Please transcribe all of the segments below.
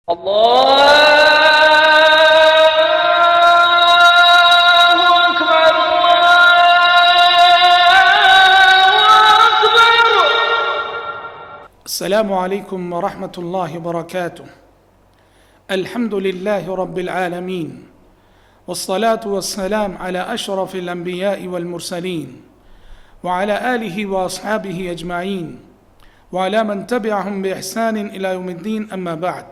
الله أكبر السلام عليكم ورحمة الله وبركاته. الحمد لله رب العالمين، والصلاة والسلام على أشرف الأنبياء والمرسلين وعلى آله وأصحابه أجمعين وعلى من تبعهم بإحسان إلى يوم الدين. أما بعد،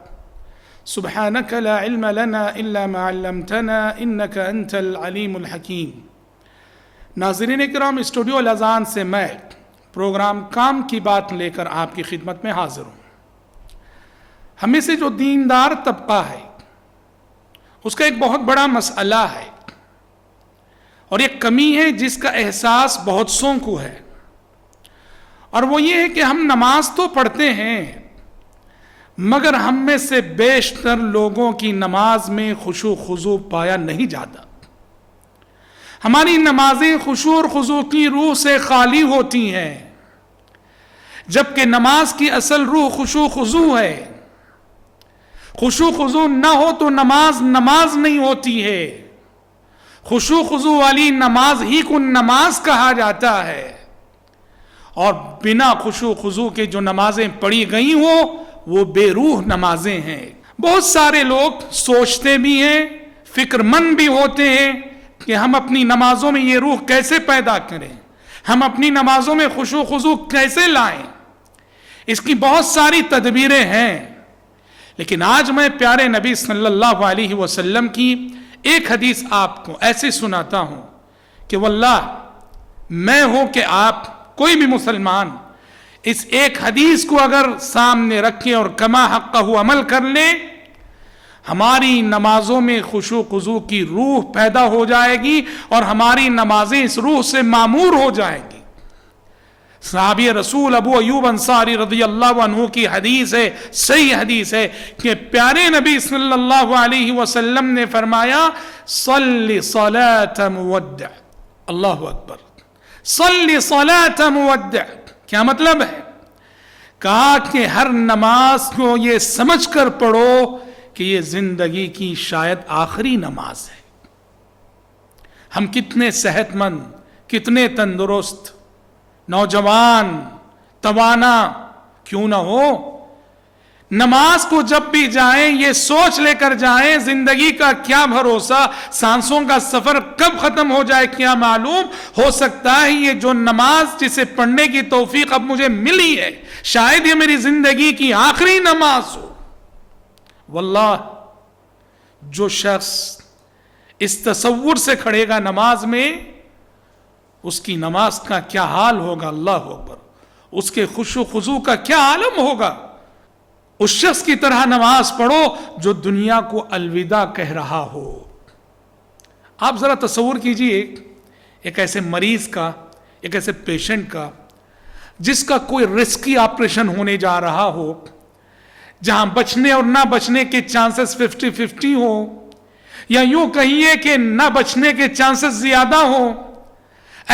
سبحانك لا علم لنا إلا ما علمتنا إنك أنت العليم الحكيم. ناظرین اکرام، اسٹوڈیو الاذان سے میں پروگرام کام کی بات لے کر آپ کی خدمت میں حاضر ہوں. ہمیں سے جو دیندار طبقہ ہے اس کا ایک بہت بڑا مسئلہ ہے اور ایک کمی ہے جس کا احساس بہت سوں کو ہے، اور وہ یہ ہے کہ ہم نماز تو پڑھتے ہیں مگر ہم میں سے بیشتر لوگوں کی نماز میں خشوع خضوع پایا نہیں جاتا. ہماری نمازیں خشوع اور خضوع کی روح سے خالی ہوتی ہیں، جبکہ نماز کی اصل روح خشوع خضوع ہے. خشوع خضوع نہ ہو تو نماز نہیں ہوتی ہے. خشوع خضوع والی نماز ہی کو نماز کہا جاتا ہے، اور بنا خشوع خضوع کے جو نمازیں پڑھی گئی ہوں وہ بے روح نمازیں ہیں. بہت سارے لوگ سوچتے بھی ہیں، فکر مند بھی ہوتے ہیں کہ ہم اپنی نمازوں میں یہ روح کیسے پیدا کریں، ہم اپنی نمازوں میں خشوع خضوع کیسے لائیں. اس کی بہت ساری تدبیریں ہیں، لیکن آج میں پیارے نبی صلی اللہ علیہ وسلم کی ایک حدیث آپ کو ایسے سناتا ہوں کہ واللہ میں ہوں کہ آپ کوئی بھی مسلمان اس ایک حدیث کو اگر سامنے رکھیں اور کما حقہ عمل کر لیں، ہماری نمازوں میں خشوع خضوع کی روح پیدا ہو جائے گی اور ہماری نمازیں اس روح سے معمور ہو جائیں گی. صحابی رسول ابو ایوب انصاری رضی اللہ عنہ کی حدیث ہے، صحیح حدیث ہے، کہ پیارے نبی صلی اللہ علیہ وسلم نے فرمایا صلی صلاۃ مودع. اللہ اکبر. صلی صلاۃ مودع کیا مطلب ہے؟ کہا کہ ہر نماز کو یہ سمجھ کر پڑھو کہ یہ زندگی کی شاید آخری نماز ہے. ہم کتنے صحت مند، کتنے تندرست، نوجوان، توانا کیوں نہ ہو، نماز کو جب بھی جائیں یہ سوچ لے کر جائیں زندگی کا کیا بھروسہ، سانسوں کا سفر کب ختم ہو جائے کیا معلوم. ہو سکتا ہے یہ جو نماز جسے پڑھنے کی توفیق اب مجھے ملی ہے شاید یہ میری زندگی کی آخری نماز ہو. واللہ جو شخص اس تصور سے کھڑے گا نماز میں، اس کی نماز کا کیا حال ہوگا. اللہ اکبر. اس کے خشوع خضوع کا کیا عالم ہوگا. اس شخص کی طرح نماز پڑھو جو دنیا کو الوداع کہہ رہا ہو. آپ ذرا تصور کیجئے ایک ایسے مریض کا، ایک ایسے پیشنٹ کا جس کا کوئی رسکی آپریشن ہونے جا رہا ہو، جہاں بچنے اور نہ بچنے کے چانسز 50-50 ہو، یا یوں کہیے کہ نہ بچنے کے چانسز زیادہ ہو.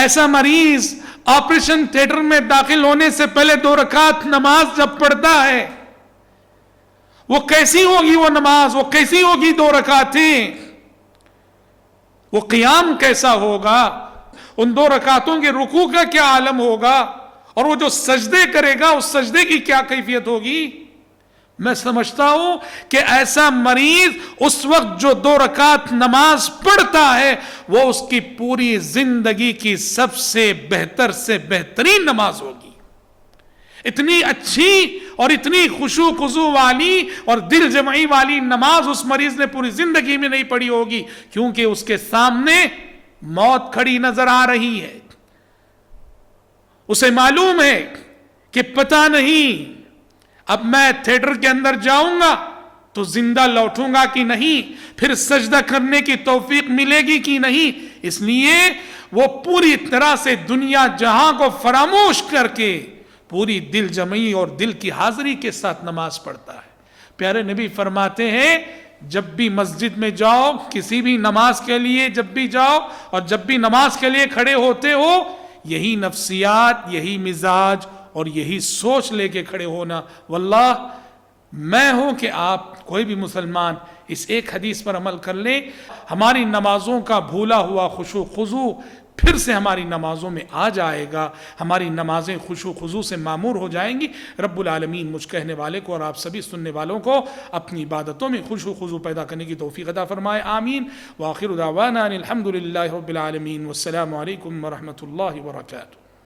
ایسا مریض آپریشن تھیٹر میں داخل ہونے سے پہلے 2 رکعت نماز جب پڑھتا ہے، وہ کیسی ہوگی وہ نماز، وہ کیسی ہوگی 2 رکعتیں، وہ قیام کیسا ہوگا، ان 2 رکعتوں کے رکوع کا کیا عالم ہوگا، اور وہ جو سجدے کرے گا اس سجدے کی کیا کیفیت ہوگی. میں سمجھتا ہوں کہ ایسا مریض اس وقت جو 2 رکعت نماز پڑھتا ہے وہ اس کی پوری زندگی کی سب سے بہتر سے بہترین نماز ہوگی. اتنی اچھی اور اتنی خشوع خضوع والی اور دل جمعی والی نماز اس مریض نے پوری زندگی میں نہیں پڑھی ہوگی، کیونکہ اس کے سامنے موت کھڑی نظر آ رہی ہے. اسے معلوم ہے کہ پتہ نہیں اب میں تھیٹر کے اندر جاؤں گا تو زندہ لوٹوں گا کہ نہیں، پھر سجدہ کرنے کی توفیق ملے گی کہ نہیں. اس لیے وہ پوری طرح سے دنیا جہاں کو فراموش کر کے پوری دل جمعی اور دل کی حاضری کے ساتھ نماز پڑھتا ہے. پیارے نبی فرماتے ہیں جب بھی مسجد میں جاؤ، کسی بھی نماز کے لیے جب بھی جاؤ اور جب بھی نماز کے لیے کھڑے ہوتے ہو، یہی نفسیات، یہی مزاج اور یہی سوچ لے کے کھڑے ہونا. واللہ میں ہوں کہ آپ کوئی بھی مسلمان اس ایک حدیث پر عمل کر لیں، ہماری نمازوں کا بھولا ہوا خشوع خضوع پھر سے ہماری نمازوں میں آ جائے گا، ہماری نمازیں خشوع خضوع سے معمور ہو جائیں گی۔ رب العالمین مجھ کہنے والے کو اور آپ سبھی سننے والوں کو اپنی عبادتوں میں خشوع خضوع پیدا کرنے کی توفیق عطا فرمائے، آمین۔ وآخر دعوانا ان الحمد للہ رب العالمین، والسلام علیکم ورحمۃ اللہ وبرکاتہ۔